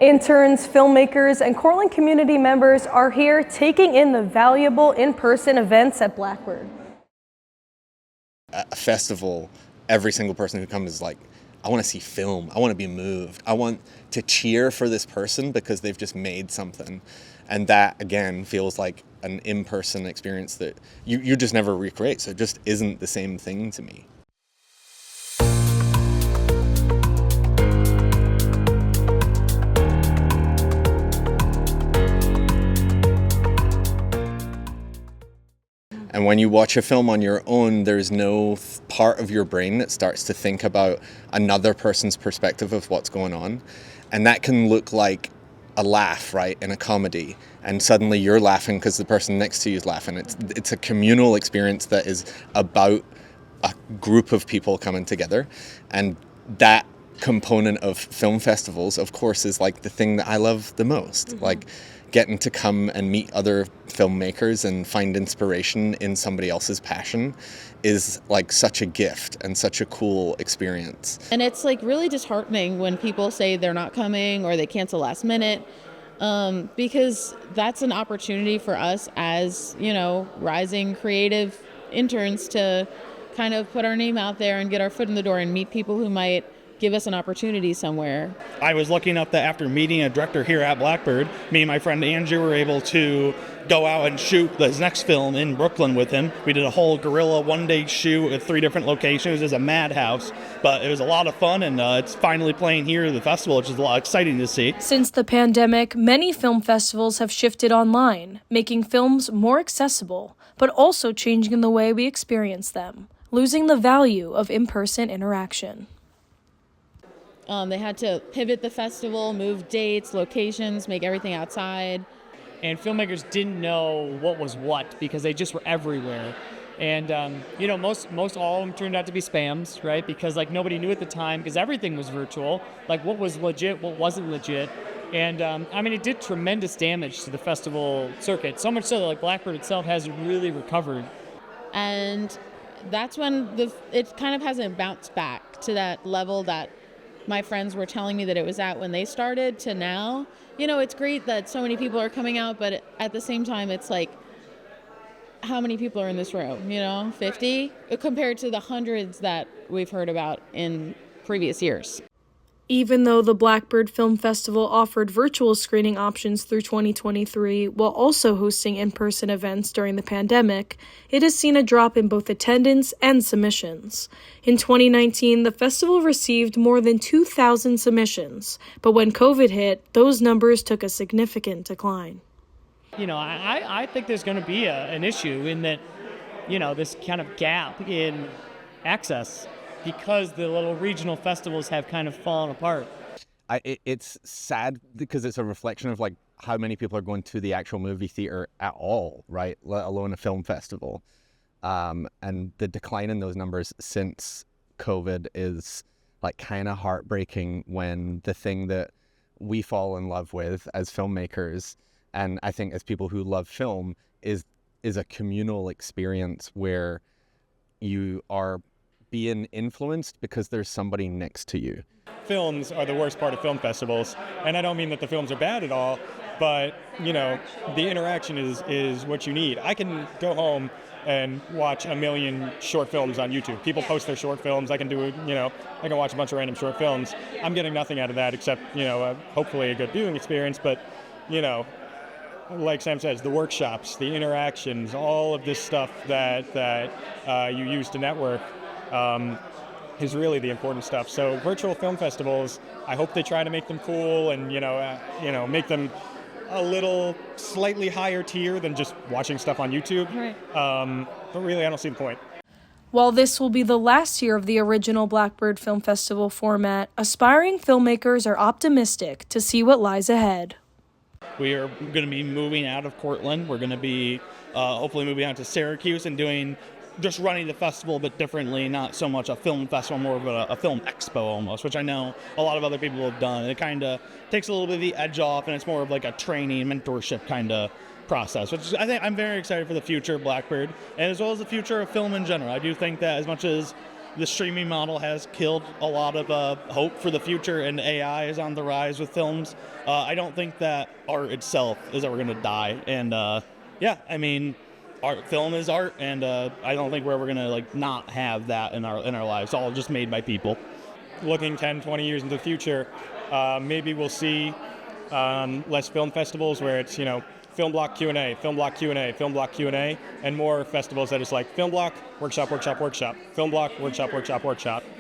Interns, filmmakers, and Cortland community members are here taking in the valuable in-person events at Blackbird. A festival, every single person who comes is like, I want to see film, I want to be moved, I want to cheer for this person because they've just made something. And that, again, feels like an in-person experience that you just never recreate, so it just isn't the same thing to me. And when you watch a film on your own, there's no part of your brain that starts to think about another person's perspective of what's going on. And that can look like a laugh, right, in a comedy. And suddenly you're laughing because the person next to you is laughing. It's a communal experience that is about a group of people coming together. And that component of film festivals, of course, is like the thing that I love the most. Mm-hmm. Like getting to come and meet other filmmakers and find inspiration in somebody else's passion is like such a gift and such a cool experience. And it's like really disheartening when people say they're not coming or they cancel last minute, because that's an opportunity for us as, rising creative interns to kind of put our name out there and get our foot in the door and meet people who might give us an opportunity somewhere. I was lucky enough that after meeting a director here at Blackbird, me and my friend Andrew were able to go out and shoot his next film in Brooklyn with him. We did a whole guerrilla one-day shoot at 3 different locations. It was a madhouse, but it was a lot of fun, and it's finally playing here at the festival, which is a lot exciting to see. Since the pandemic, many film festivals have shifted online, making films more accessible, but also changing the way we experience them, losing the value of in-person interaction. They had to pivot the festival, move dates, locations, make everything outside. And filmmakers didn't know what was what because they just were everywhere. And, most all of them turned out to be spams, right? Because, nobody knew at the time because everything was virtual. What was legit, what wasn't legit. And, it did tremendous damage to the festival circuit. So much so that, Blackbird itself hasn't really recovered. And that's when it kind of hasn't bounced back to that level that my friends were telling me that it was at when they started to now. It's great that so many people are coming out, but at the same time, it's like, how many people are in this room? 50 compared to the hundreds that we've heard about in previous years. Even though the Blackbird Film Festival offered virtual screening options through 2023 while also hosting in-person events during the pandemic, it has seen a drop in both attendance and submissions. In 2019, the festival received more than 2,000 submissions, but when COVID hit, those numbers took a significant decline. I think there's going to be an issue in that, this kind of gap in access, because the little regional festivals have kind of fallen apart. It's sad because it's a reflection of how many people are going to the actual movie theater at all, right? Let alone a film festival. And the decline in those numbers since COVID is kind of heartbreaking, when the thing that we fall in love with as filmmakers, and I think as people who love film, is a communal experience where you are being influenced because there's somebody next to you. Films are the worst part of film festivals, and I don't mean that the films are bad at all, but the interaction is what you need. I can go home and watch a million short films on YouTube. People post their short films. I can do I can watch a bunch of random short films. I'm getting nothing out of that except hopefully a good viewing experience, but like Sam says, the workshops, the interactions, all of this stuff that you use to network is really the important stuff. So virtual film festivals, I hope they try to make them cool and make them a little slightly higher tier than just watching stuff on YouTube. Right. But really, I don't see the point. While this will be the last year of the original Blackbird Film Festival format, aspiring filmmakers are optimistic to see what lies ahead. We are going to be moving out of Cortland. We're going to be hopefully moving out to Syracuse and running the festival a bit differently, not so much a film festival, more of a film expo almost, which I know a lot of other people have done. It kind of takes a little bit of the edge off, and it's more of a training, mentorship kind of process, which I think I'm very excited for the future of Blackbird, and as well as the future of film in general. I do think that as much as the streaming model has killed a lot of hope for the future, and AI is on the rise with films. I don't think that art itself is ever going to die. And film is art, and I don't think we're ever going to not have that in our lives. It's all just made by people. Looking 10, 20 years into the future, maybe we'll see less film festivals where it's, film block Q&A, film block Q&A, film block Q&A, and more festivals that is like film block, workshop, workshop, workshop, film block, workshop, workshop, workshop.